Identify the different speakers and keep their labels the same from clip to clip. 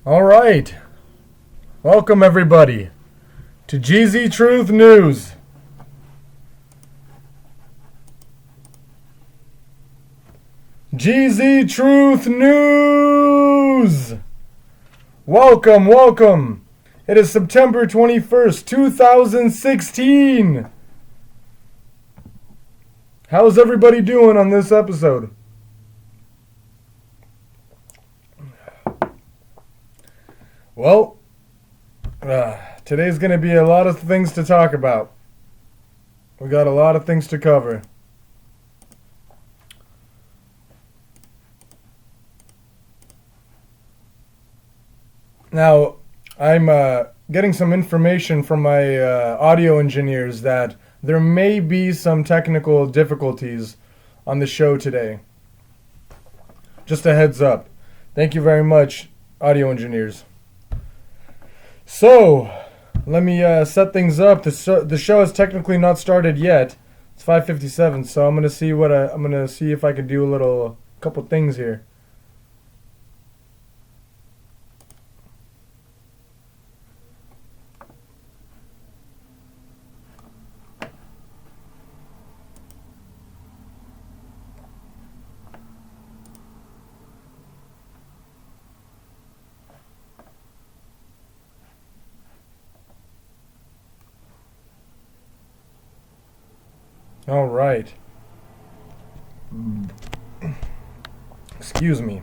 Speaker 1: All right. Welcome, everybody, to Geezy Truth News. Geezy Truth News! Welcome. It is September 21st, 2016. How's everybody doing on this episode? Well, today's going to be a lot of things to talk about. We got a lot of things to cover. Now, I'm getting some information from my audio engineers that there may be some technical difficulties on the show today. Just a heads up. Thank you very much, audio engineers. So, let me set things up. The show has technically not started yet. It's 5:57, so I'm gonna see if I can do a couple things here. All right. Excuse me.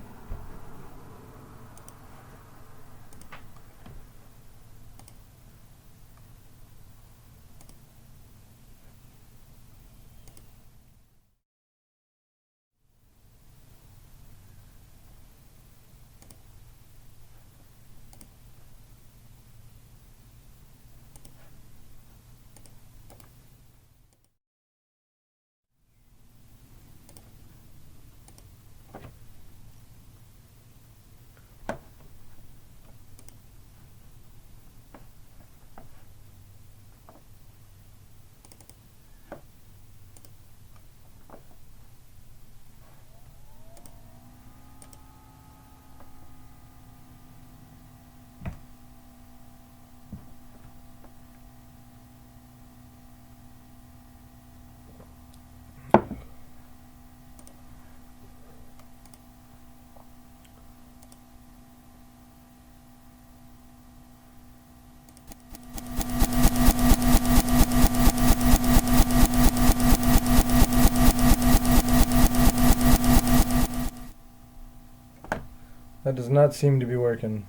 Speaker 1: That does not seem to be working.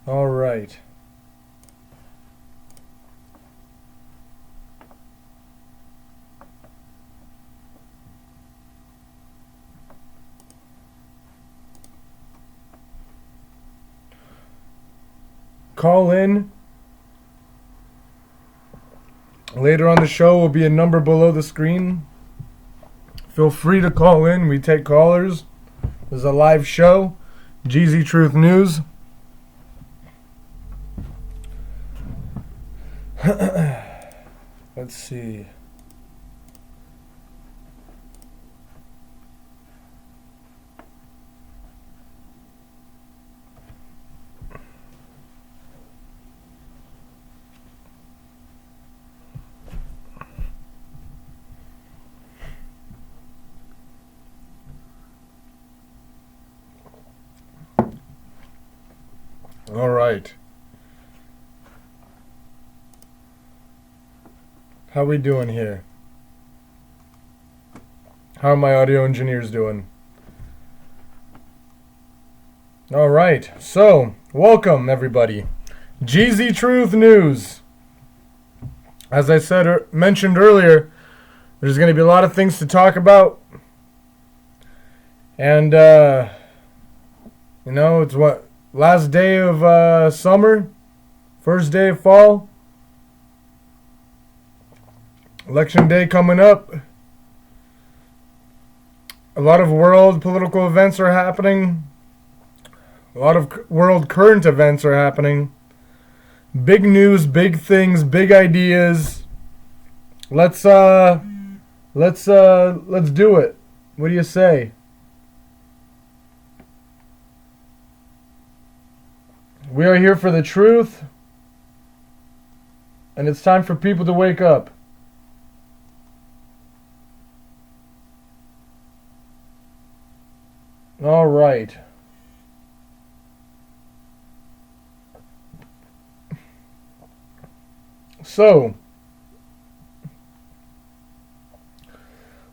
Speaker 1: All right. Call in. Later on the show will be a number below the screen. Feel free to call in. We take callers. This is a live show. Geezy Truth News. Let's see. All right. How we doing here? How are my audio engineers doing? All right. So, welcome everybody. Geezy Truth News. As I mentioned earlier, there's going to be a lot of things to talk about. And it's what, last day of summer, first day of fall. Election day coming up. A lot of world political events are happening. A lot of world current events are happening. Big news, big things, big ideas. Let's do it. What do you say? We are here for the truth, and it's time for people to wake up. All right. So,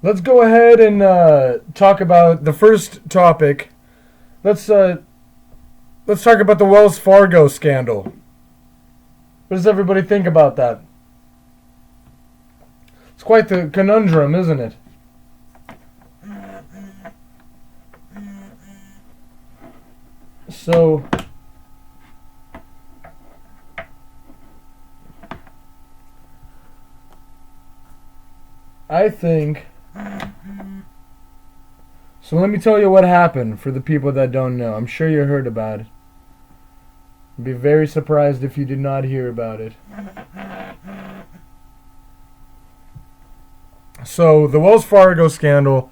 Speaker 1: let's go ahead and talk about the first topic. Let's talk about the Wells Fargo scandal. What does everybody think about that? It's quite the conundrum, isn't it? So, I think... So let me tell you what happened for the people that don't know. I'm sure you heard about it. I'd be very surprised if you did not hear about it. So, the Wells Fargo scandal,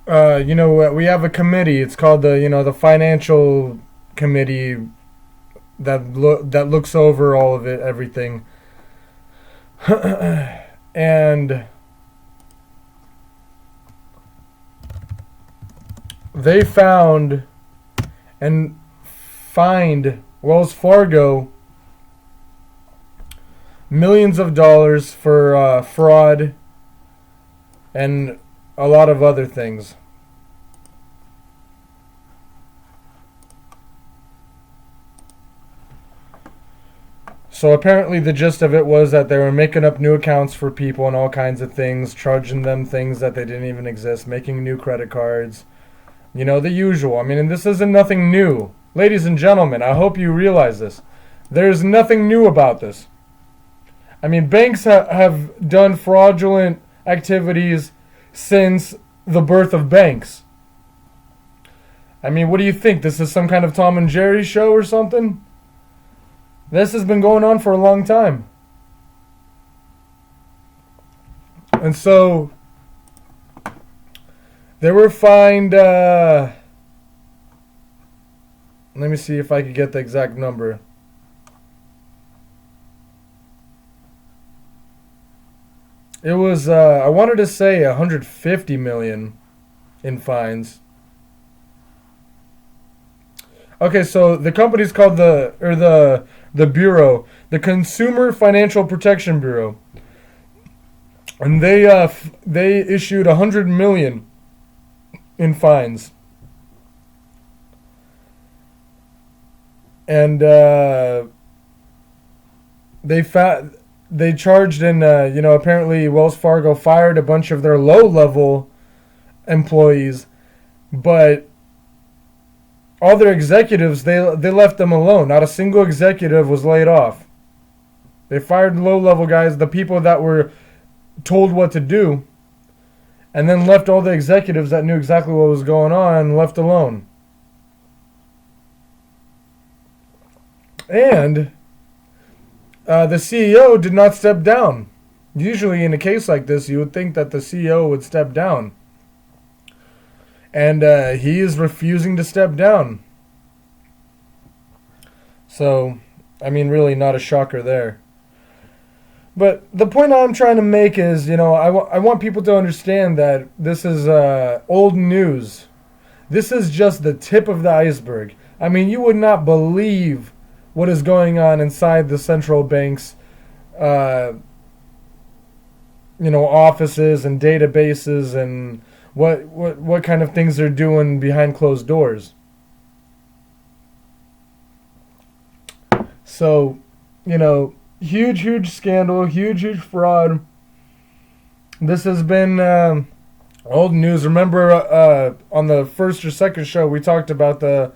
Speaker 1: we have a committee. It's called the Financial Committee that looks over all of it, everything. And they found and fined Wells Fargo millions of dollars for fraud and a lot of other things. So apparently the gist of it was that they were making up new accounts for people and all kinds of things, charging them things that they didn't even exist, making new credit cards. You know, the usual. I mean, and this isn't nothing new. Ladies and gentlemen, I hope you realize this. There's nothing new about this. I mean, banks have done fraudulent activities since the birth of banks. I mean, what do you think? This is some kind of Tom and Jerry show or something? This has been going on for a long time. And so, they were fined, let me see if I could get the exact number. It was, I wanted to say $150 million in fines. Okay, so the company's called the Bureau, the Consumer Financial Protection Bureau. And they issued $100 million in fines. And they charged and apparently Wells Fargo fired a bunch of their low-level employees, but all their executives, they left them alone. Not a single executive was laid off. They fired low-level guys, the people that were told what to do, and then left all the executives that knew exactly what was going on left alone. And the CEO did not step down. Usually in a case like this, you would think that the CEO would step down. And he is refusing to step down. So, I mean, really not a shocker there. But the point I'm trying to make is, I want people to understand that this is old news. This is just the tip of the iceberg. I mean, you would not believe what is going on inside the central bank's, offices and databases and what kind of things they're doing behind closed doors. So, huge scandal, huge fraud. This has been old news. Remember on the first or second show we talked about the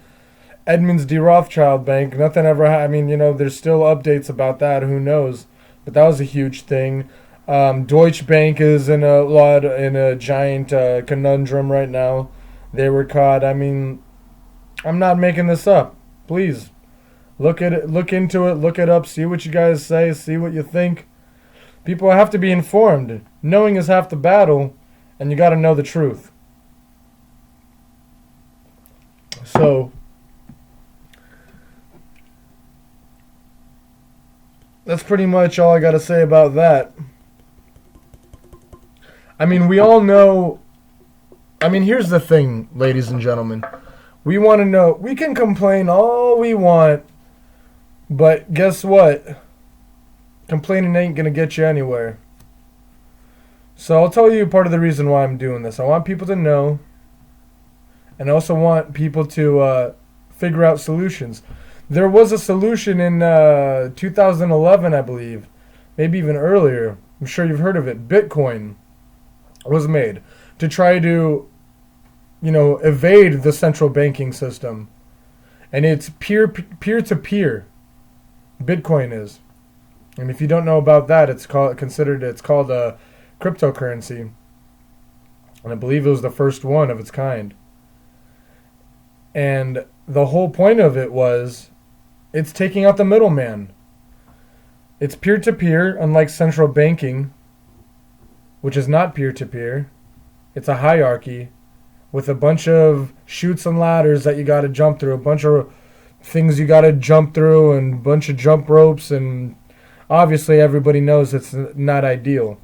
Speaker 1: Edmonds D. Rothschild Bank. Nothing ever there's still updates about that. Who knows? But that was a huge thing. Deutsche Bank is in a giant conundrum right now. They were caught. I mean, I'm not making this up. Please look at it, look into it, look it up, see what you guys say, see what you think. People have to be informed. Knowing is half the battle, and you got to know the truth. So, that's pretty much all I got to say about that. I mean, we all know. I mean, here's the thing, ladies and gentlemen. We want to know. We can complain all we want, but guess what? Complaining ain't going to get you anywhere. So I'll tell you part of the reason why I'm doing this. I want people to know, and I also want people to figure out solutions. There was a solution in 2011, I believe, maybe even earlier. I'm sure you've heard of it. Bitcoin was made to try to, evade the central banking system, and it's peer to peer. Bitcoin is, and if you don't know about that, it's called a cryptocurrency, and I believe it was the first one of its kind. And the whole point of it was, it's taking out the middleman. It's peer to peer, unlike central banking, which is not peer to peer. It's a hierarchy with a bunch of chutes and ladders that you got to jump through, a bunch of things you got to jump through, and a bunch of jump ropes, and obviously everybody knows it's not ideal.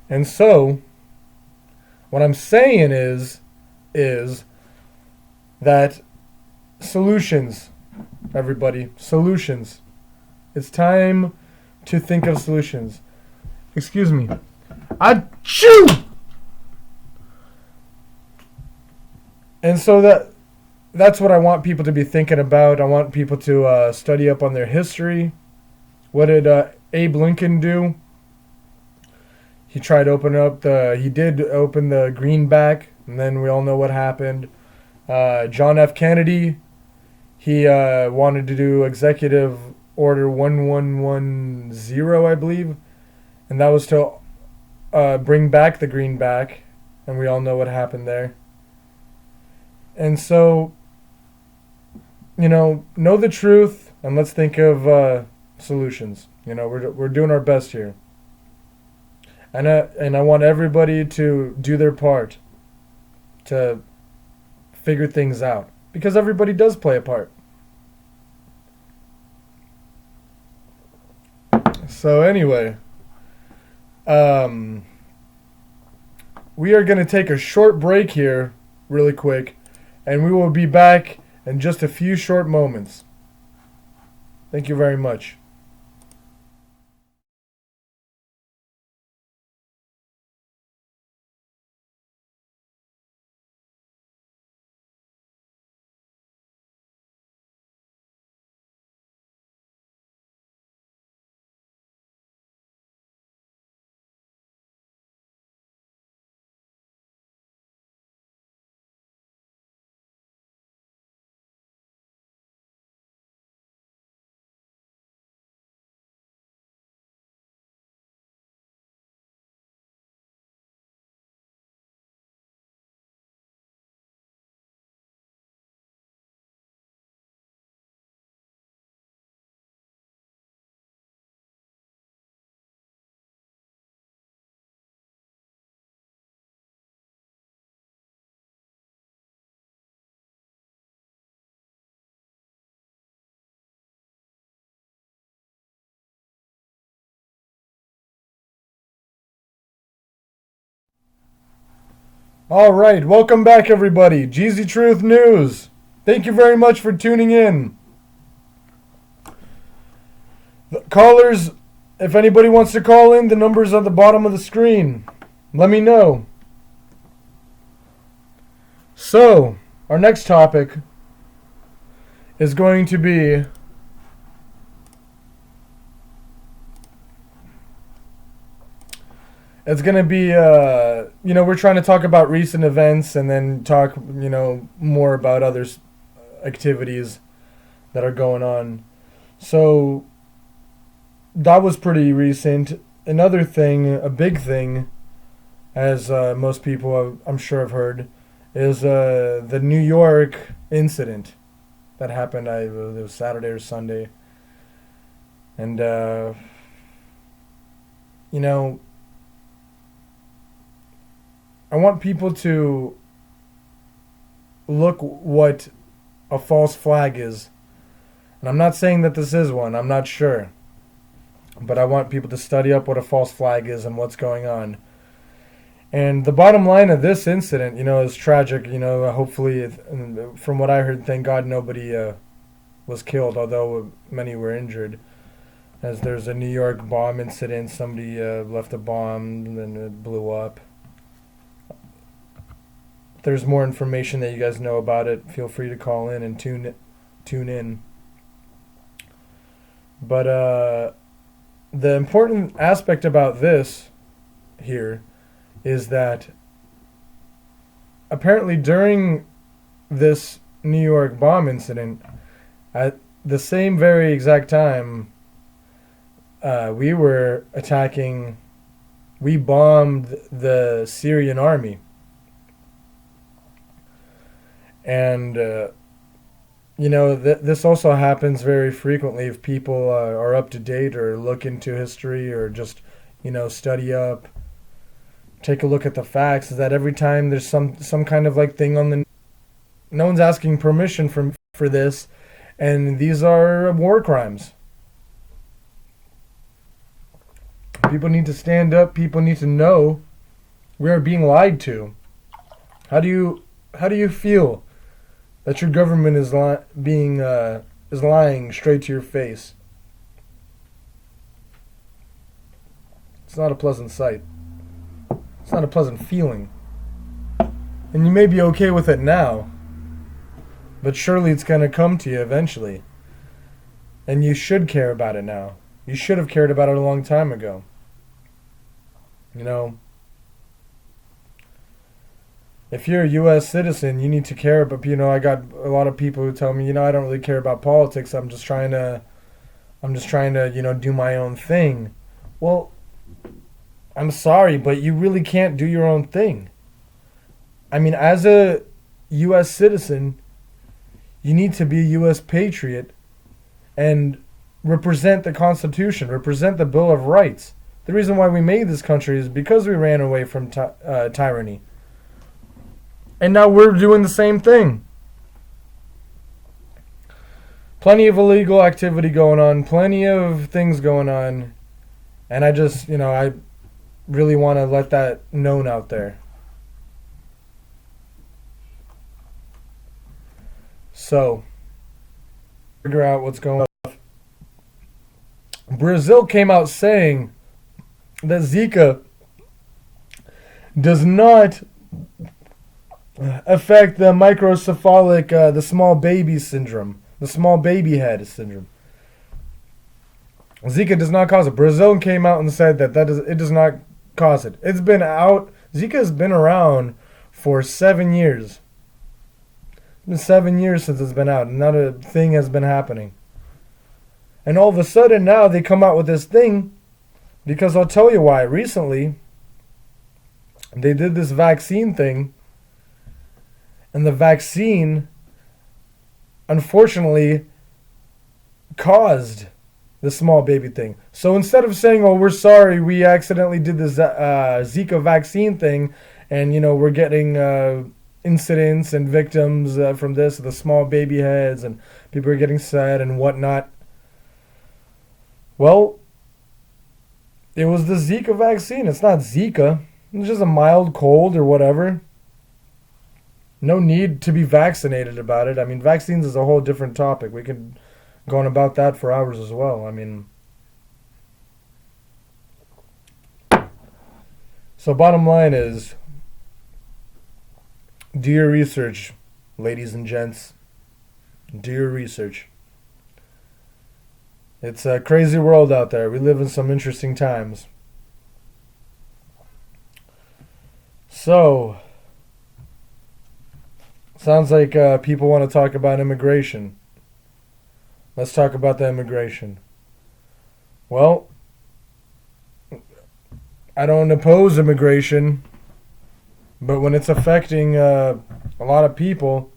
Speaker 1: And so, what I'm saying is that solutions, everybody, solutions. It's time to think of solutions. Excuse me. Achoo! And so that's what I want people to be thinking about. I want people to study up on their history. What did Abe Lincoln do? He tried to he did open the greenback, and then we all know what happened. John F. Kennedy, he wanted to do Executive Order 1110, I believe, and that was to bring back the greenback, and we all know what happened there. And so, know the truth, and let's think of solutions. We're doing our best here. And I want everybody to do their part to figure things out, because everybody does play a part. So anyway, we are going to take a short break here really quick, and we will be back in just a few short moments. Thank you very much. All right, welcome back, everybody. Geezy Truth News. Thank you very much for tuning in. The callers, if anybody wants to call in, the number's at the bottom of the screen. Let me know. So, our next topic is going to be it's going to be, we're trying to talk about recent events and then talk, more about other activities that are going on. So, that was pretty recent. Another thing, a big thing, as most people I'm sure have heard, is the New York incident that happened, it was Saturday or Sunday. And, I want people to look what a false flag is And I'm not saying that this is one. I'm not sure. But I want people to study up what a false flag is and what's going on. And the bottom line of this incident, is tragic. Hopefully, from what I heard, thank God nobody was killed, although many were injured. As there's a New York bomb incident, somebody left a bomb and then it blew up. If there's more information that you guys know about it, feel free to call in and tune in. But the important aspect about this here is that apparently during this New York bomb incident, at the same very exact time, we bombed the Syrian army. And, this also happens very frequently if people are up to date or look into history or just, study up. Take a look at the facts, is that every time there's some kind of thing on the, no one's asking permission for this, and these are war crimes. People need to stand up. People need to know we are being lied to. How do you feel that your government is lying straight to your face? It's not a pleasant sight. It's not a pleasant feeling. And you may be okay with it now, but surely it's going to come to you eventually. And you should care about it now. You should have cared about it a long time ago. If you're a U.S. citizen, you need to care. But, I got a lot of people who tell me, I don't really care about politics. I'm just trying to, do my own thing. Well, I'm sorry, but you really can't do your own thing. I mean, as a U.S. citizen, you need to be a U.S. patriot and represent the Constitution, represent the Bill of Rights. The reason why we made this country is because we ran away from tyranny. And now we're doing the same thing. Plenty of illegal activity going on, plenty of things going on. And I just, I really want to let that known out there. So, figure out what's going on. Brazil came out saying that Zika does not affect the microcephalic, the small baby syndrome, the small baby head syndrome. Zika does not cause it. Brazil came out and said that it does not cause it. It's been out. Zika has been around for 7 years. It's been 7 years since it's been out, and not a thing has been happening. And all of a sudden now they come out with this thing, because I'll tell you why. Recently, they did this vaccine thing, and the vaccine, unfortunately, caused the small baby thing. So instead of saying, oh, we're sorry, we accidentally did this Zika vaccine thing, and, we're getting incidents and victims from this, the small baby heads, and people are getting sad and whatnot. Well, it was the Zika vaccine. It's not Zika. It's just a mild cold or whatever. No need to be vaccinated about it. I mean, vaccines is a whole different topic. We could go on about that for hours as well. I mean, so bottom line is, do your research, ladies and gents. Do your research. It's a crazy world out there. We live in some interesting times. So, sounds like people want to talk about immigration. Let's talk about the immigration. Well, I don't oppose immigration, but when it's affecting a lot of people,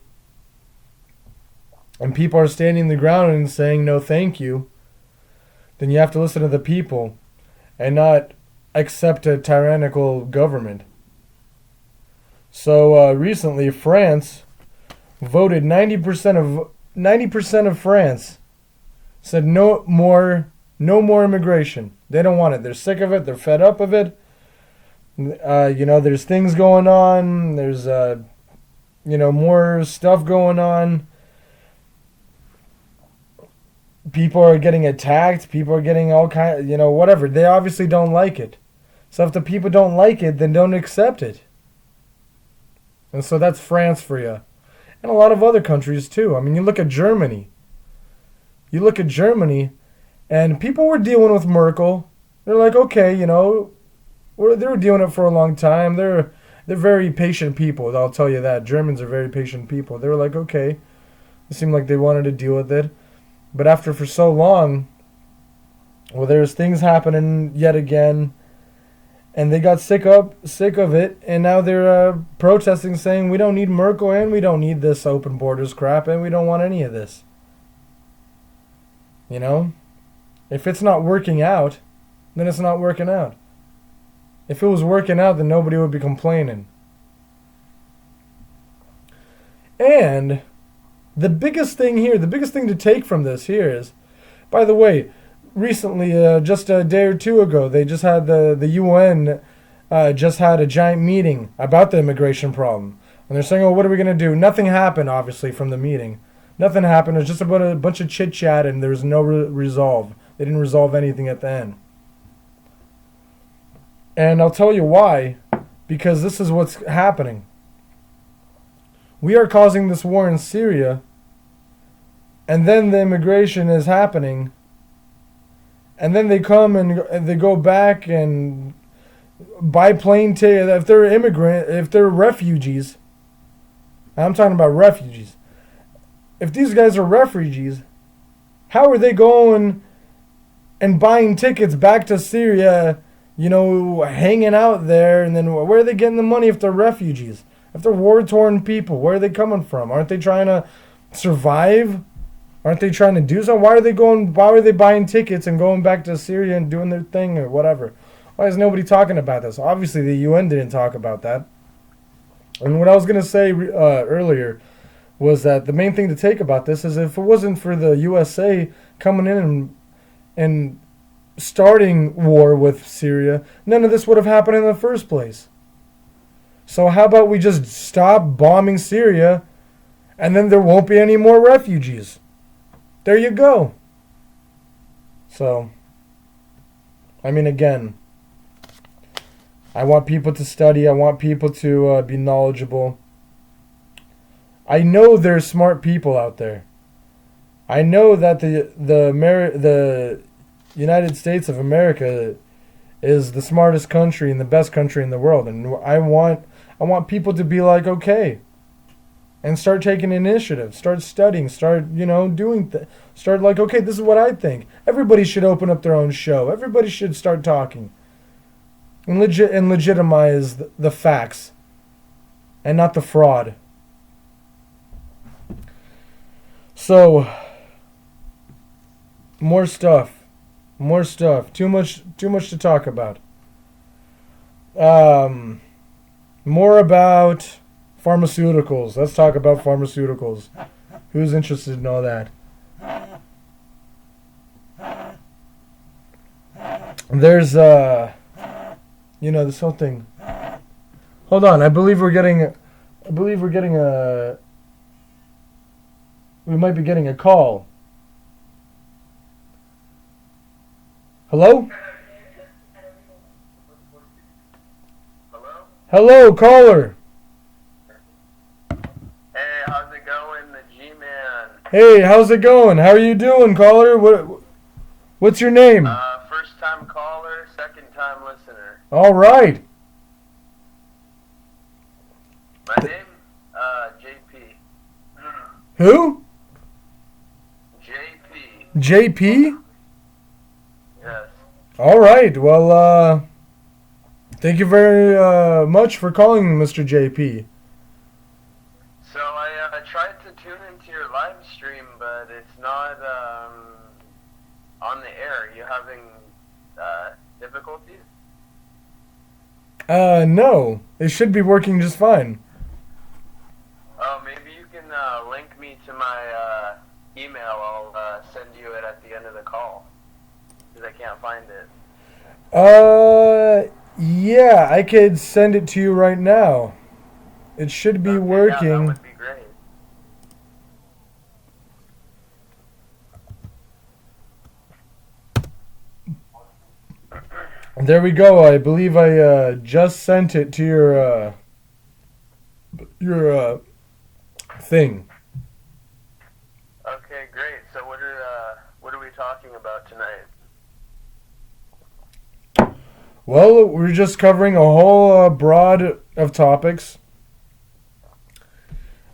Speaker 1: and people are standing the ground and saying no thank you, then you have to listen to the people and not accept a tyrannical government. So recently, France voted 90% of France said no more immigration. They don't want it. They're sick of it. They're fed up of it. There's things going on. There's more stuff going on. People are getting attacked. People are getting all kind. Whatever. They obviously don't like it. So if the people don't like it, then don't accept it. And so that's France for you, and a lot of other countries too. I mean, you look at Germany. And people were dealing with Merkel. They're like, okay, they were doing it for a long time. They're very patient people. I'll tell you that. Germans are very patient people. They were like, okay. It seemed like they wanted to deal with it. But after for so long, well, there's things happening yet again. And they got sick of it. And now they're protesting, saying, we don't need Merkel and we don't need this open borders crap and we don't want any of this. If it's not working out, then it's not working out. If it was working out, then nobody would be complaining. And the biggest thing to take from this here is, by the way, recently, just a day or two ago, they just had the UN just had a giant meeting about the immigration problem. And they're saying, what are we going to do? Nothing happened, obviously, from the meeting. Nothing happened. It was just about a bunch of chit-chat, and there was no resolve. They didn't resolve anything at the end. And I'll tell you why. Because this is what's happening. We are causing this war in Syria, and then the immigration is happening, and then they come and they go back and buy plane tickets. If they're refugees, I'm talking about refugees. If these guys are refugees, how are they going and buying tickets back to Syria, hanging out there, and then where are they getting the money if they're refugees? If they're war-torn people, where are they coming from? Aren't they trying to survive? Aren't they trying to do something? Why are they buying tickets and going back to Syria and doing their thing or whatever? Why is nobody talking about this? Obviously, the UN didn't talk about that. And what I was going to say earlier was that the main thing to take about this is if it wasn't for the USA coming in and starting war with Syria, none of this would have happened in the first place. So how about we just stop bombing Syria, and then there won't be any more refugees? There you go. So, again, I want people to study. I want people to be knowledgeable. I know there's smart people out there. I know that the United States of America is the smartest country and the best country in the world, and I want people to be like, okay, and start taking initiative, start studying, start start like, okay, this is what I think. Everybody should open up their own show. Everybody should start talking and legitimize the facts and not the fraud. So, more stuff. Too much to talk about. More about pharmaceuticals. Let's talk about pharmaceuticals. Who's interested in all that? There's this whole thing. Hold on, I believe we're getting we might be getting a call. Hello? Hello, caller.
Speaker 2: Hey, how's it going, the G-Man?
Speaker 1: Hey, how's it going? How are you doing, caller? What's your name?
Speaker 2: First time caller, second time listener.
Speaker 1: All right.
Speaker 2: My name, JP.
Speaker 1: Who?
Speaker 2: JP.
Speaker 1: JP?
Speaker 2: Yes.
Speaker 1: All right. Well, thank you very much for calling, Mr. JP.
Speaker 2: So I tried to tune into your live stream, but it's not on the air. You having difficulties?
Speaker 1: No. It should be working just fine.
Speaker 2: Oh, maybe you can link me to my email, I'll send you it at the end of the call because I can't find it.
Speaker 1: Yeah, I could send it to you right now. It should be
Speaker 2: Okay, yeah, that
Speaker 1: working.
Speaker 2: would be great.
Speaker 1: There we go. I believe I just sent it to your thing.
Speaker 2: Okay, great. So what are we talking about tonight?
Speaker 1: Well, we're just covering a whole broad of topics.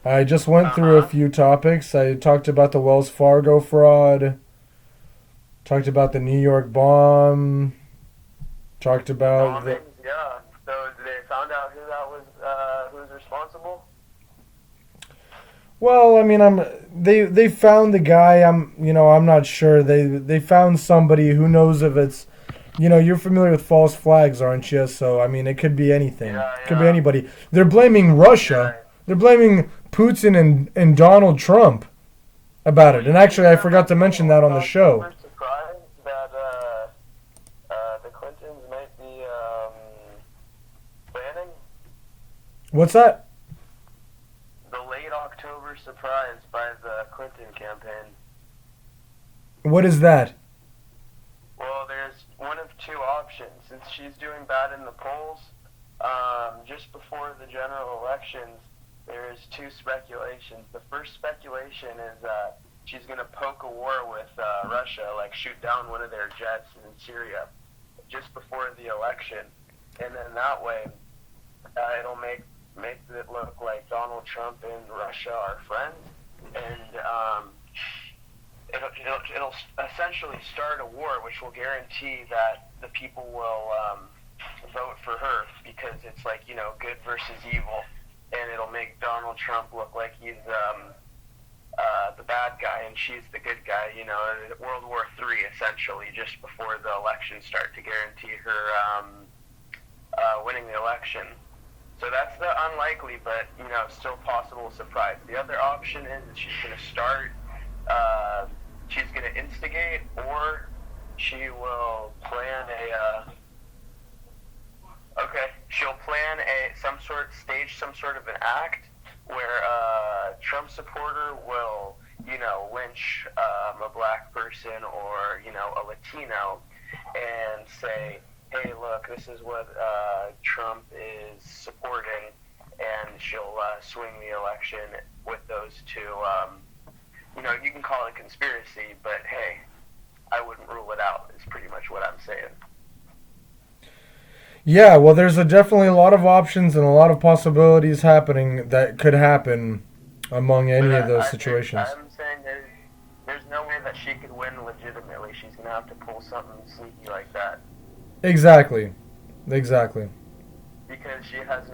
Speaker 1: I just went through a
Speaker 2: Uh-huh.
Speaker 1: few topics. I talked about the Wells Fargo fraud, talked about the New York bomb, talked
Speaker 2: The
Speaker 1: about the.
Speaker 2: bombings, yeah. So they found out who's responsible?
Speaker 1: Well, I mean, they found the guy. I'm not sure. They found somebody. Who knows if it's, you're familiar with false flags, aren't you? So I mean, it could be anything.
Speaker 2: Yeah,
Speaker 1: It could be
Speaker 2: yeah.
Speaker 1: anybody. They're blaming
Speaker 2: You're
Speaker 1: Russia.
Speaker 2: right.
Speaker 1: They're blaming Putin and Donald Trump about it. And actually, I forgot to mention that on the show.
Speaker 2: Super surprised that the Clintons might be planning
Speaker 1: What's that?
Speaker 2: the late October surprise by the Clinton campaign.
Speaker 1: What is that?
Speaker 2: Well, there's one of two options. Since she's doing bad in the polls, just before the general elections, there's two speculations. The first speculation is she's going to poke a war with Russia, like shoot down one of their jets in Syria just before the election. And then that way, it'll make it look like Donald Trump and Russia are friends. And it'll essentially start a war, which will guarantee that the people will vote for her because it's like good versus evil, and it'll make Donald Trump look like he's the bad guy and she's the good guy. World War III essentially just before the elections start to guarantee her winning the election. So that's the unlikely, but still possible surprise. The other option is that she's going to start. She's going to instigate, or she will plan she'll plan stage some sort of an act where a Trump supporter will, lynch a black person or a Latino, and say, hey, look, this is what Trump is supporting, and she'll swing the election with those two. You can call it conspiracy, but hey, I wouldn't rule it out, is pretty much what I'm saying.
Speaker 1: Yeah, well, there's definitely a lot of options and a lot of possibilities happening that could happen among any of those situations.
Speaker 2: I'm saying there's no way that she could win legitimately. She's going to have to pull something sneaky like that.
Speaker 1: Exactly.
Speaker 2: Because she has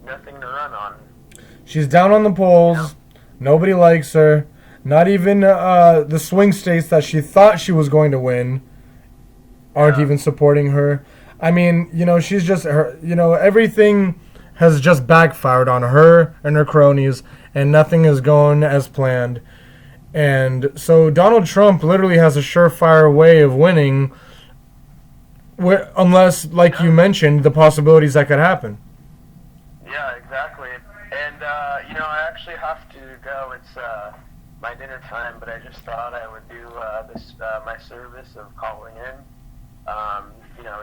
Speaker 2: nothing to run on.
Speaker 1: She's down on the polls. Nobody likes her. Not even the swing states that she thought she was going to win aren't even supporting her. I mean, she's just her. Everything has just backfired on her and her cronies, and nothing is going as planned. And so Donald Trump literally has a surefire way of winning, unless, like you mentioned, the possibilities that could happen.
Speaker 2: Yeah, exactly. And I actually have to go. It's my dinner time, but I just thought I would do this my service of calling in.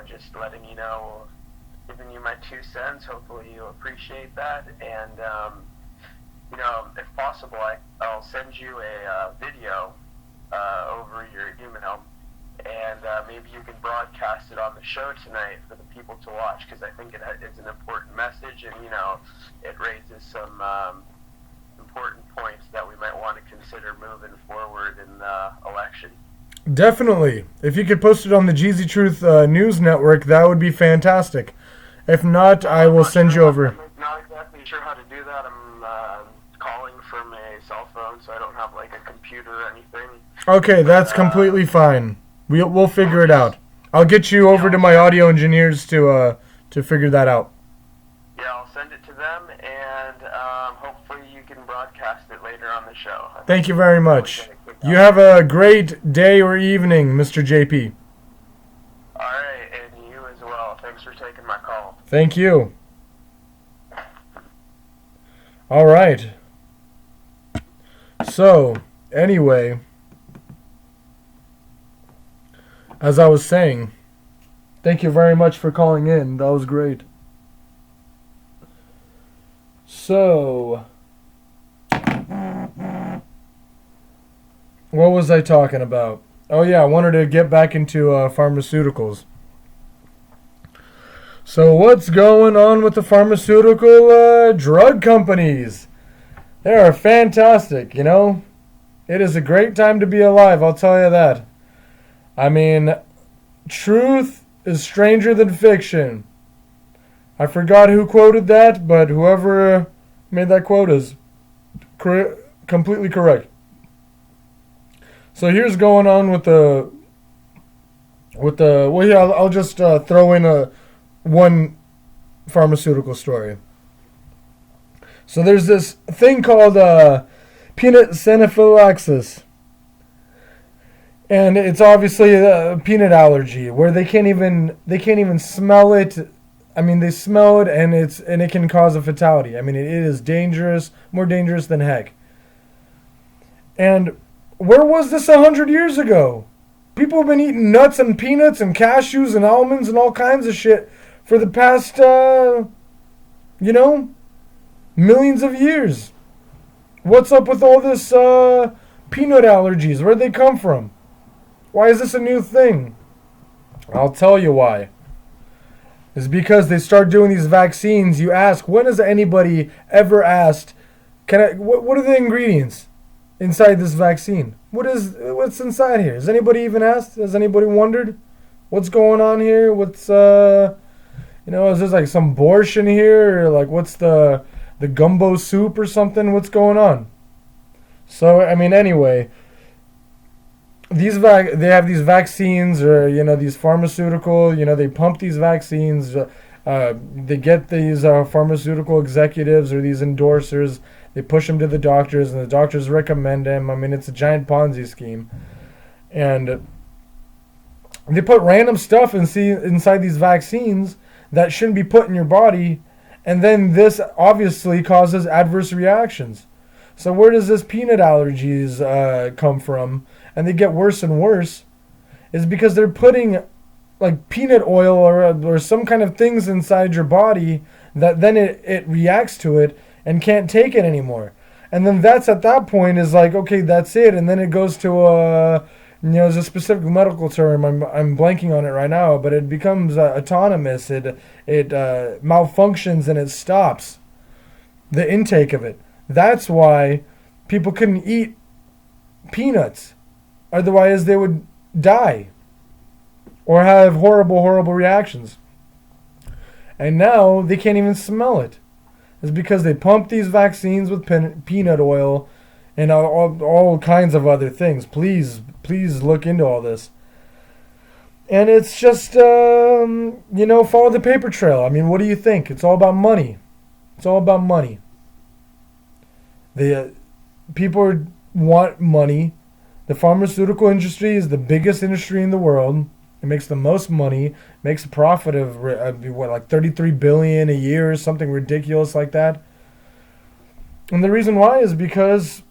Speaker 2: Just letting you know, giving you my 2 cents. Hopefully you appreciate that. And, if possible, I'll send you a video over your email. And maybe you can broadcast it on the show tonight for the people to watch, because I think it's an important message, and, it raises some important points that we might want to consider moving forward in the election.
Speaker 1: Definitely. If you could post it on the Geezy Truth news network, that would be fantastic. If not, I will send you over.
Speaker 2: I'm not exactly sure how to do that. I'm calling from a cell phone, so I don't have like a computer or anything.
Speaker 1: Okay, that's completely fine. We'll figure it out. I'll get you over to my audio engineers to figure that out.
Speaker 2: Yeah, I'll send it to them, and hopefully you can broadcast it later on the show.
Speaker 1: Thank you very much. You have a great day or evening, Mr. JP.
Speaker 2: All right, and you as well. Thanks for taking my call.
Speaker 1: Thank you. All right. So, anyway, as I was saying, thank you very much for calling in. That was great. So, what was I talking about? Oh yeah, I wanted to get back into pharmaceuticals. So what's going on with the pharmaceutical drug companies? They are fantastic, you know? It is a great time to be alive, I'll tell you that. I mean, truth is stranger than fiction. I forgot who quoted that, but whoever made that quote is completely correct. So here's going on with the well, yeah, I'll just throw in one pharmaceutical story. So there's this thing called peanut anaphylaxis, and it's obviously a peanut allergy where they can't even smell it. I mean, they smell it and it can cause a fatality. I mean, it is dangerous, more dangerous than heck. And where was this 100 years ago? People have been eating nuts and peanuts and cashews and almonds and all kinds of shit for the past, millions of years. What's up with all this peanut allergies? Where'd they come from? Why is this a new thing? I'll tell you why. It's because they start doing these vaccines. You ask, when has anybody ever asked, what are the ingredients inside this vaccine? What's inside here? Has anybody even asked? Has anybody wondered what's going on here? What's is there like some borscht in here, or like what's the gumbo soup or something? What's going on? So I mean, anyway, they have these vaccines, or these pharmaceutical, they pump these vaccines. They get these pharmaceutical executives or these endorsers. They push them to the doctors, and the doctors recommend them. I mean, it's a giant Ponzi scheme. And they put random stuff inside these vaccines that shouldn't be put in your body, and then this obviously causes adverse reactions. So where does this peanut allergies come from? And they get worse and worse. Is because they're putting like peanut oil or some kind of things inside your body that then it reacts to it and can't take it anymore. And then that's at that point is like, okay, that's it. And then it goes to there's a specific medical term. I'm blanking on it right now, but it becomes autonomous. It malfunctions and it stops the intake of it. That's why people couldn't eat peanuts. Otherwise, they would die or have horrible, horrible reactions. And now they can't even smell it. It's because they pump these vaccines with peanut oil and all kinds of other things. Please look into all this. And it's just, follow the paper trail. I mean, what do you think? It's all about money. It's all about money. People want money. The pharmaceutical industry is the biggest industry in the world. It makes the most money. Makes a profit of like $33 billion a year, something ridiculous like that. And the reason why is because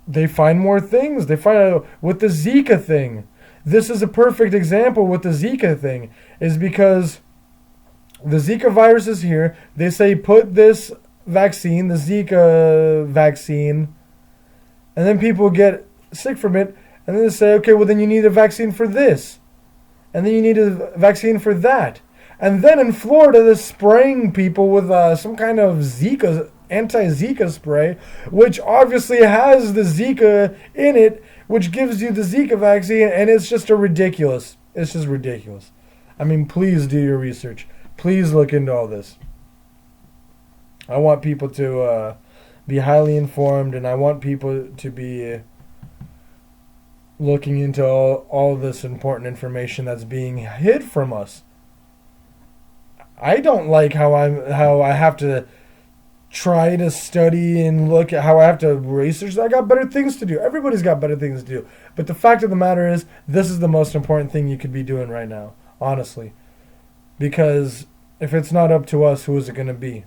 Speaker 1: they find more things. They find out with the Zika thing. This is a perfect example with the Zika thing. Is because the Zika virus is here. They say put this vaccine, the Zika vaccine, and then people get sick from it. And then they say, okay, well then you need a vaccine for this. And then you need a vaccine for that. And then in Florida, they're spraying people with some kind of anti-Zika spray, which obviously has the Zika in it, which gives you the Zika vaccine, and it's just ridiculous. It's just ridiculous. I mean, please do your research. Please look into all this. I want people to be highly informed, and I want people to be looking into all this important information that's being hid from us. I don't like how I have to try to study and look at how I have to research. I got better things to do. Everybody's got better things to do. But the fact of the matter is, this is the most important thing you could be doing right now, honestly. Because if it's not up to us, who is it going to be?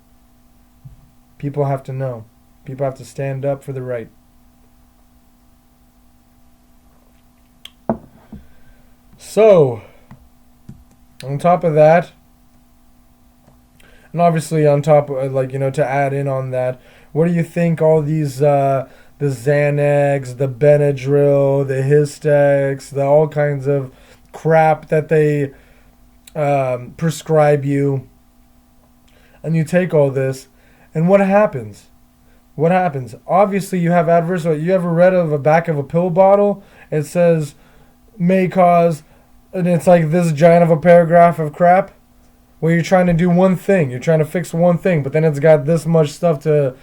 Speaker 1: People have to know. People have to stand up for the right. So, on top of that, and obviously on top of, to add in on that, what do you think all these, the Xanax, the Benadryl, the Hystex, the all kinds of crap that they prescribe you, and you take all this, and what happens? What happens? Obviously, you have adverse. You ever read of a back of a pill bottle? It says may cause, and it's like this giant of a paragraph of crap where you're trying to do one thing. You're trying to fix one thing, but then it's got this much stuff they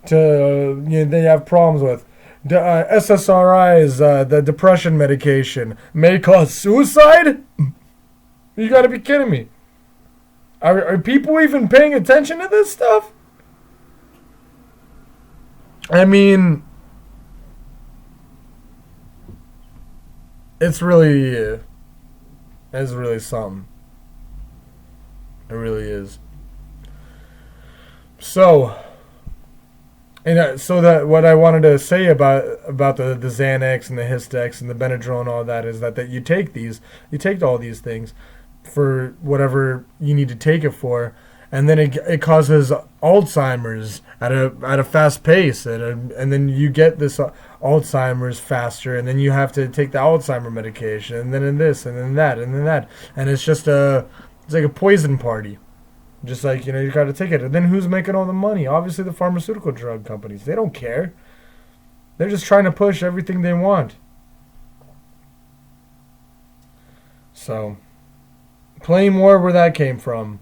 Speaker 1: have problems with. SSRIs, the depression medication, may cause suicide? You gotta be kidding me. Are people even paying attention to this stuff? I mean, it's really something. It really is. So, so that what I wanted to say about the Xanax and the Hystex and the Benadryl and all that is that you take all these things for whatever you need to take it for, and then it causes Alzheimer's at a fast pace, and then you get this Alzheimer's faster, and then you have to take the Alzheimer medication, and then this, and then that, and then that, and it's like a poison party. Just like, you got to take it. And then who's making all the money? Obviously the pharmaceutical drug companies. They don't care. They're just trying to push everything they want. So, plenty more where that came from.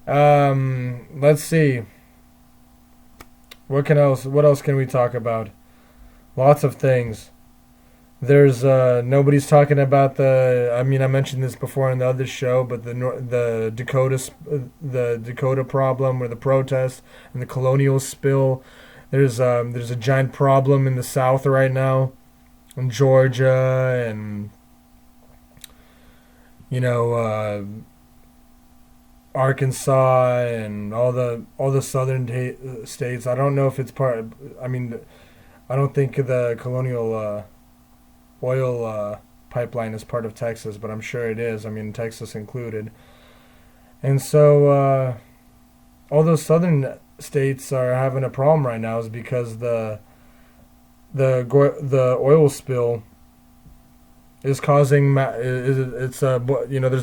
Speaker 1: Let's see. What else can we talk about? Lots of things. There's nobody's talking about I mentioned this before on the other show, but the Dakota problem or the protest and the colonial spill. There's a giant problem in the South right now, in Georgia and Arkansas and all the southern states. I don't know if it's part. I don't think the colonial oil pipeline is part of Texas, but I'm sure it is. Texas included. And so all those southern states are having a problem right now is because the oil spill is causing there's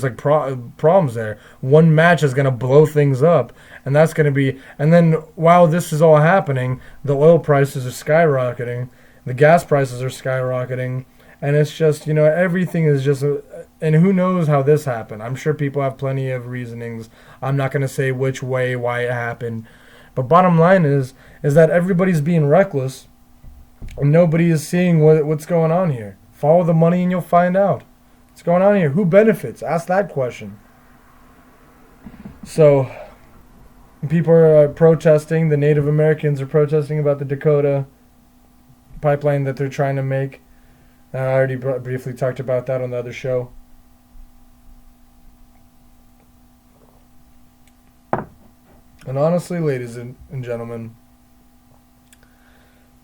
Speaker 1: like problems there. One match is going to blow things up, and that's going to be, and then while this is all happening, the oil prices are skyrocketing, the gas prices are skyrocketing. And it's just, everything is just, and who knows how this happened. I'm sure people have plenty of reasonings. I'm not going to say which way, why it happened. But bottom line is that everybody's being reckless, and nobody is seeing what's going on here. Follow the money and you'll find out what's going on here. Who benefits? Ask that question. So, people are protesting. The Native Americans are protesting about the Dakota pipeline that they're trying to make. I already briefly talked about that on the other show. And honestly, ladies and gentlemen,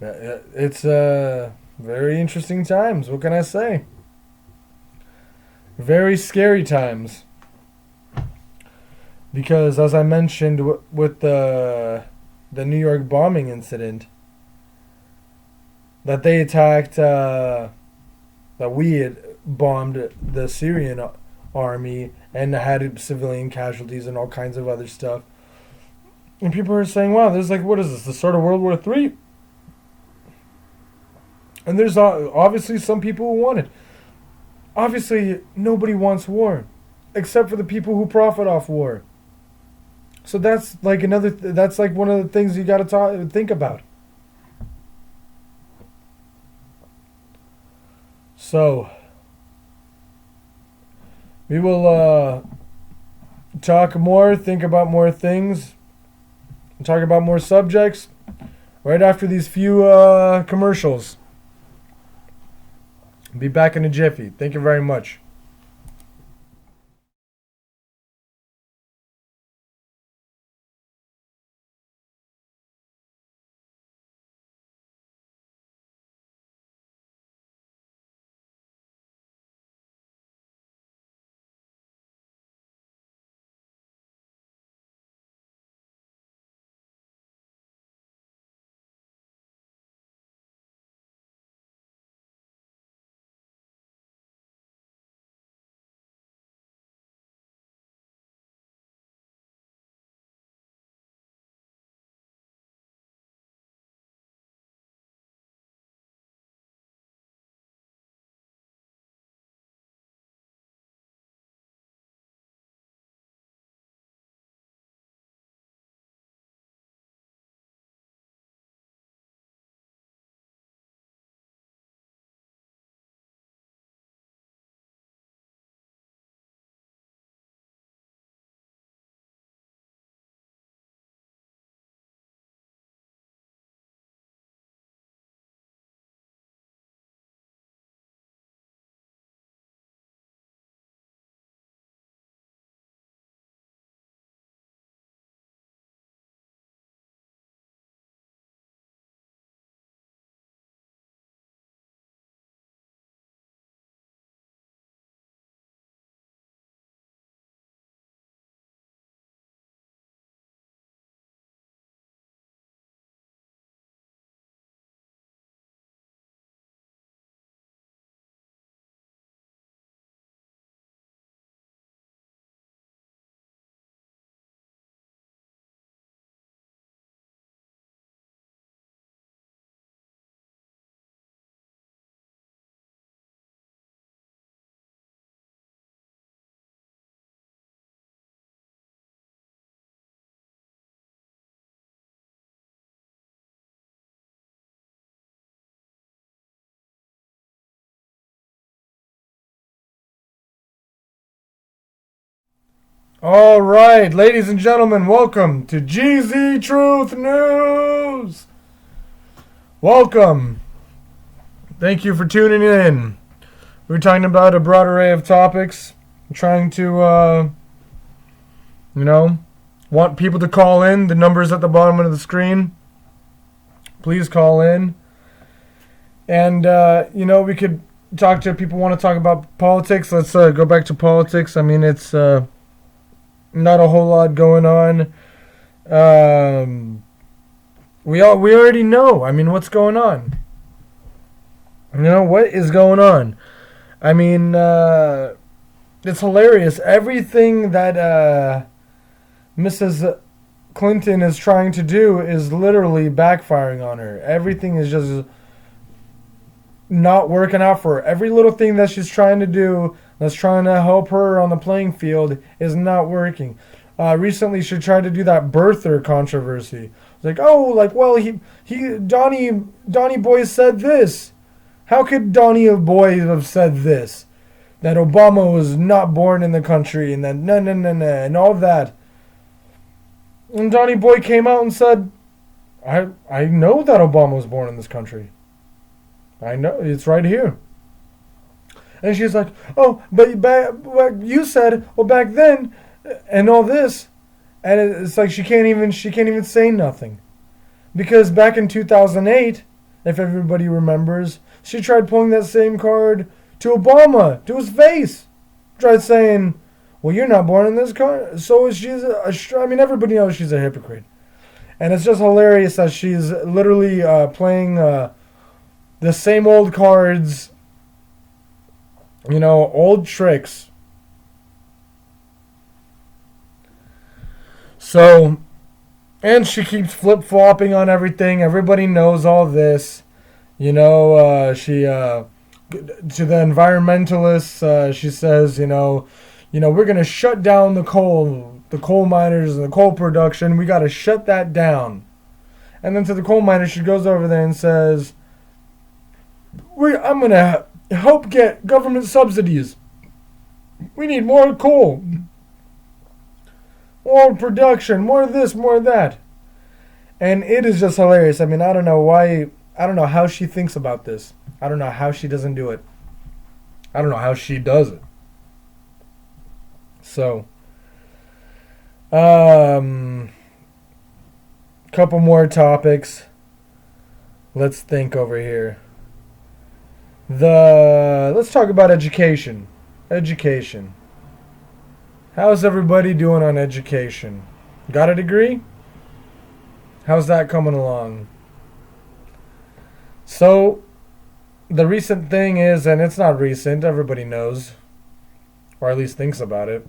Speaker 1: it's very interesting times. What can I say? Very scary times. Because as I mentioned with the New York bombing incident, that they attacked... that we had bombed the Syrian army and had civilian casualties and all kinds of other stuff. And people are saying, wow, there's what is this, the start of World War III? And there's obviously some people who want it. Obviously, nobody wants war, except for the people who profit off war. So that's that's one of the things you got to think about. So, we will talk more, think about more things, talk about more subjects right after these few commercials. Be back in a jiffy. Thank you very much. All right, ladies and gentlemen, welcome to Geezy Truth News. Welcome. Thank you for tuning in. We're talking about a broad array of topics. I'm trying to, want people to call in. The number's at the bottom of the screen. Please call in. And, we could talk to people who want to talk about politics. Let's go back to politics. I mean, it's not a whole lot going on. We already know. I mean, what's going on? What is going on? I mean, it's hilarious. Everything that Mrs. Clinton is trying to do is literally backfiring on her. Everything is just not working out for her. Every little thing that she's trying to do that's trying to help her on the playing field is not working. Recently, she tried to do that birther controversy. It's Donnie Boy said this. How could Donnie Boy have said this? That Obama was not born in the country and that and all that. And Donnie Boy came out and said, I know that Obama was born in this country. I know, it's right here. And she's like, oh, but you said, well, back then, and all this. And it's like she can't even say nothing. Because back in 2008, if everybody remembers, she tried pulling that same card to Obama, to his face. Tried saying, well, you're not born in this country. So everybody knows she's a hypocrite. And it's just hilarious that she's literally playing the same old cards, old tricks. So, and she keeps flip-flopping on everything. Everybody knows all this. She, to the environmentalists, she says, we're going to shut down the coal miners and the coal production. We got to shut that down. And then to the coal miners, she goes over there and says, I'm going to help get government subsidies. We need more coal. more production, more this, more that. And it is just hilarious. I mean, I don't know why, I don't know how she thinks about this. I don't know how she doesn't do it. I don't know how she does it. So, couple more topics. Let's think over here. Let's talk about education. Education. How's everybody doing on education? Got a degree? How's that coming along? So, the recent thing is, and it's not recent, everybody knows, or at least thinks about it.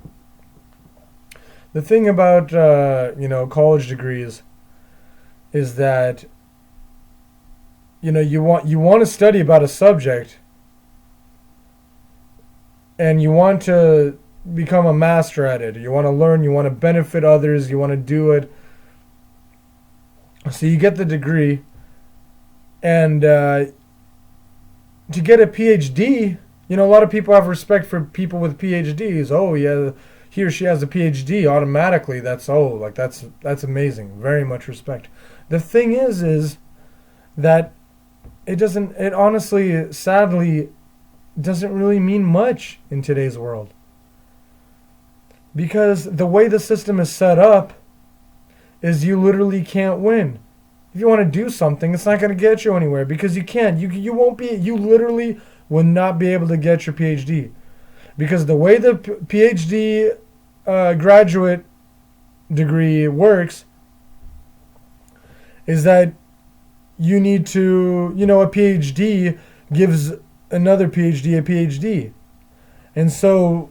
Speaker 1: The thing about, college degrees is that, you want to study about a subject, and you want to become a master at it. You want to learn, you want to benefit others, you want to do it. So you get the degree, and to get a PhD, a lot of people have respect for people with PhDs. Oh, yeah, he or she has a PhD automatically. That's amazing. Very much respect. The thing is that it honestly, sadly, doesn't really mean much in today's world. Because the way the system is set up is you literally can't win. If you want to do something, it's not going to get you anywhere because you can't. You literally will not be able to get your PhD. Because the way the PhD graduate degree works is that you need to, a PhD gives another PhD a PhD. And so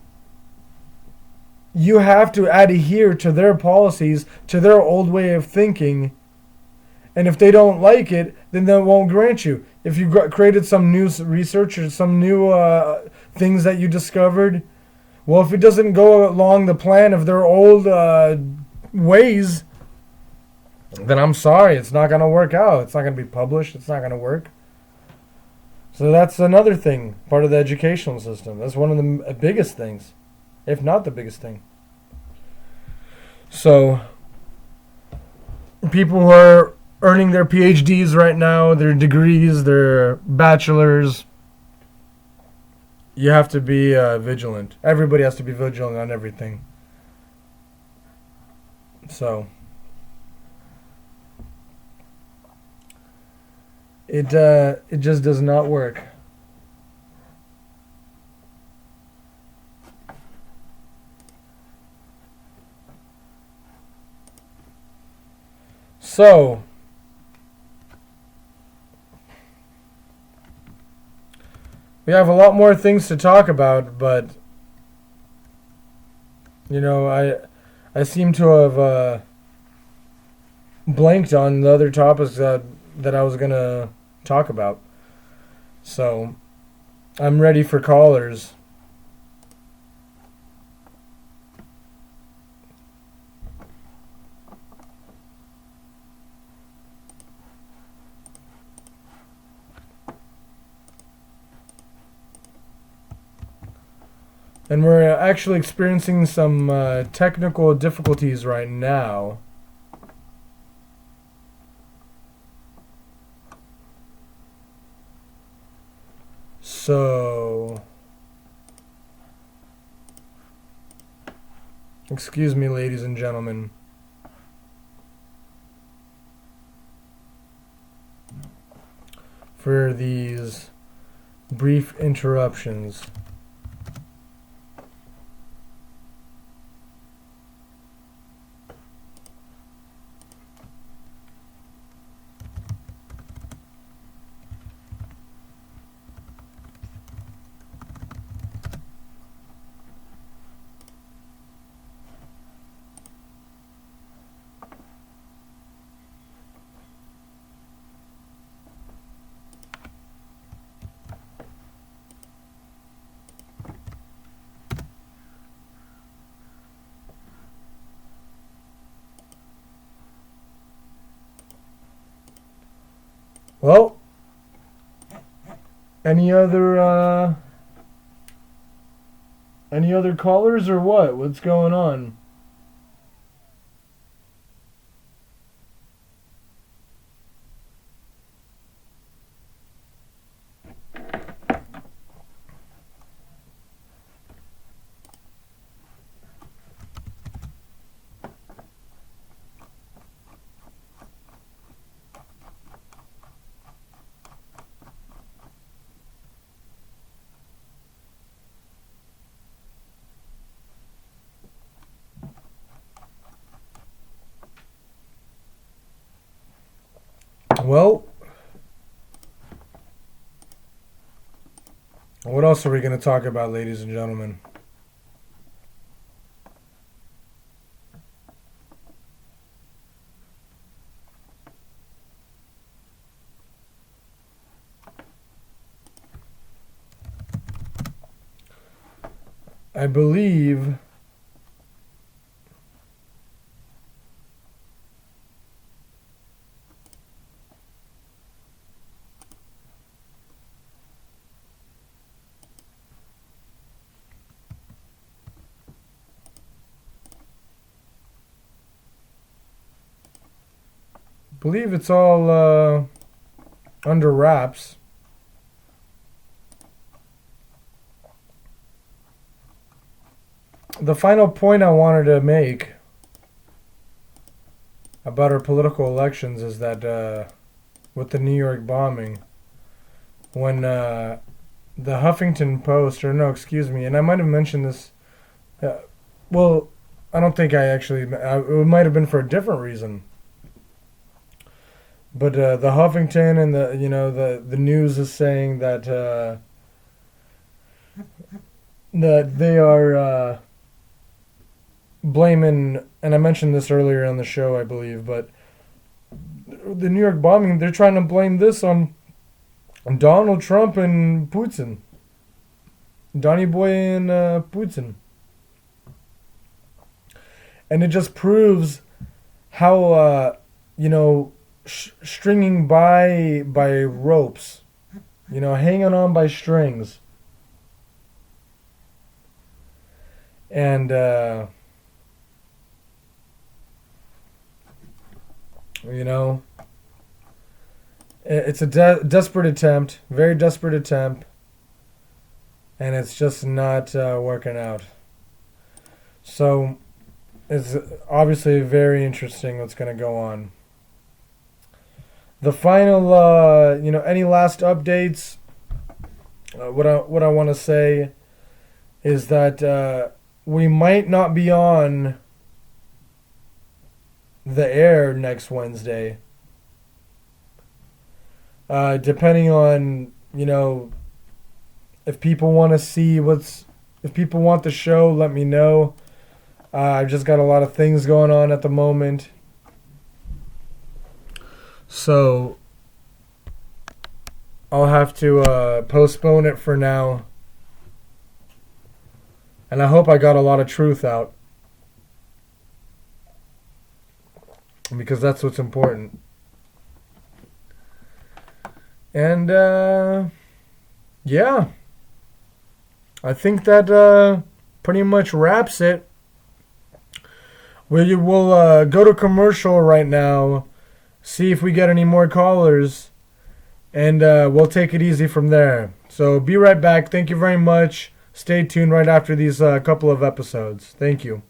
Speaker 1: you have to adhere to their policies, to their old way of thinking. And if they don't like it, then they won't grant you. If you created some new research or some new things that you discovered, well, if it doesn't go along the plan of their old ways, then I'm sorry, it's not going to work out. It's not going to be published. It's not going to work. So that's another thing, part of the educational system. That's one of the biggest things, if not the biggest thing. So people who are earning their PhDs right now, their degrees, their bachelors, you have to be vigilant. Everybody has to be vigilant on everything. So it just does not work. So we have a lot more things to talk about, but I seem to have blanked on the other topics that I was gonna talk about. So I'm ready for callers. And we're actually experiencing some technical difficulties right now. So, excuse me, ladies and gentlemen. For these brief interruptions. Well, any other callers or what? What's going on? Well, what else are we going to talk about, ladies and gentlemen? I believe it's all under wraps. The final point I wanted to make about our political elections is that with the New York bombing, when the Huffington Post, or no, excuse me, and I might have mentioned this. Uh, well, I don't think I actually. It might have been for a different reason. But the Huffington and the news is saying that they are blaming, and I mentioned this earlier on the show, I believe, but the New York bombing, they're trying to blame this on Donald Trump and Putin. Donny Boy and Putin. And it just proves how, stringing by ropes, hanging on by strings. And, it's a desperate attempt, very desperate attempt, and it's just not working out. So it's obviously very interesting what's going to go on. The final, any last updates? What I want to say is that we might not be on the air next Wednesday. Depending on, if people want to see if people want the show, let me know. I've just got a lot of things going on at the moment. So I'll have to postpone it for now. And I hope I got a lot of truth out. Because that's what's important. And, yeah. I think that pretty much wraps it. We'll go to commercial right now, see if we get any more callers, and we'll take it easy from there. So be right back. Thank you very much. Stay tuned right after these couple of episodes. Thank you.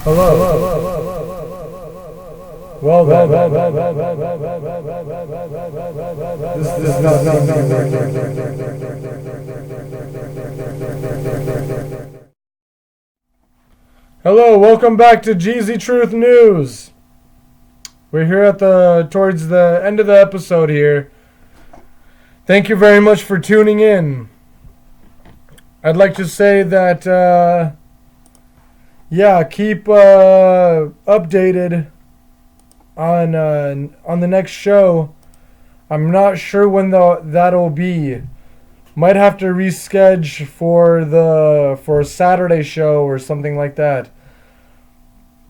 Speaker 1: Hello. Well, this is not Hello, welcome back to Geezy Truth News. We're here at towards the end of the episode here. Thank you very much for tuning in. I'd like to say that, keep updated on the next show. I'm not sure when that'll be. Might have to reschedule for a Saturday show or something like that.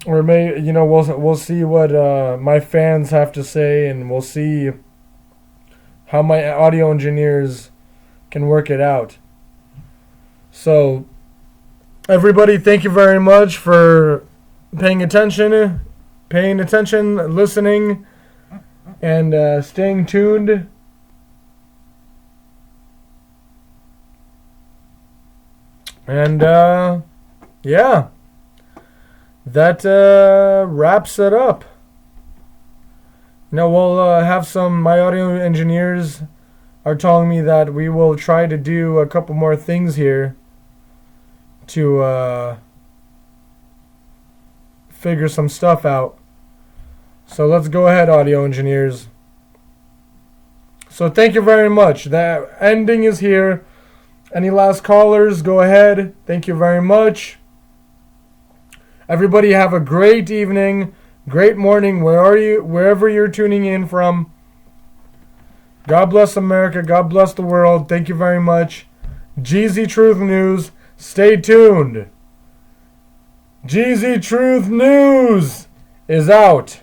Speaker 1: Or we'll see what my fans have to say, and we'll see how my audio engineers can work it out. So, everybody, thank you very much for paying attention, listening, and staying tuned. And, that wraps it up. Now, we'll have my audio engineers are telling me that we will try to do a couple more things here to figure some stuff out. So let's go ahead, audio engineers. So thank you very much. The ending is here. Any last callers, go ahead. Thank you very much. Everybody have a great evening, great morning, wherever you're tuning in from. God bless America. God bless the world. Thank you very much. Geezy Truth News. Stay tuned. Geezy Truth News is out.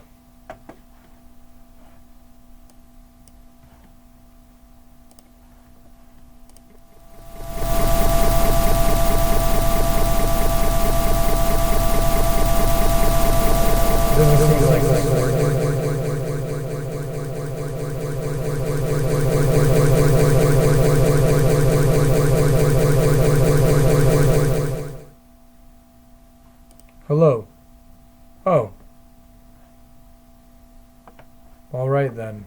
Speaker 1: Hello. Oh. All right then.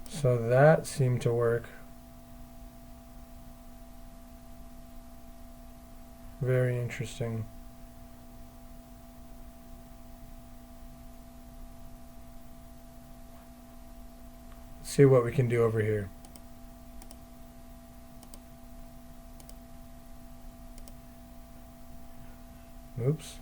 Speaker 1: So that seemed to work. Very interesting. Let's see what we can do over here. Oops.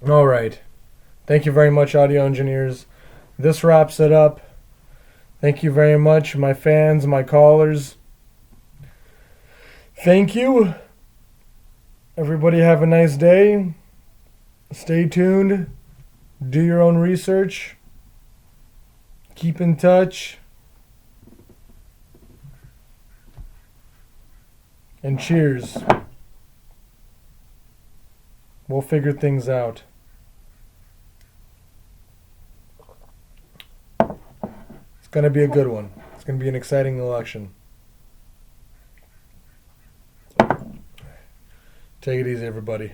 Speaker 1: All right. Thank you very much, audio engineers. This wraps it up. Thank you very much, my fans, my callers. Thank you. Everybody have a nice day. Stay tuned. Do your own research. Keep in touch. And cheers. We'll figure things out. It's going to be a good one. It's going to be an exciting election. Take it easy, everybody.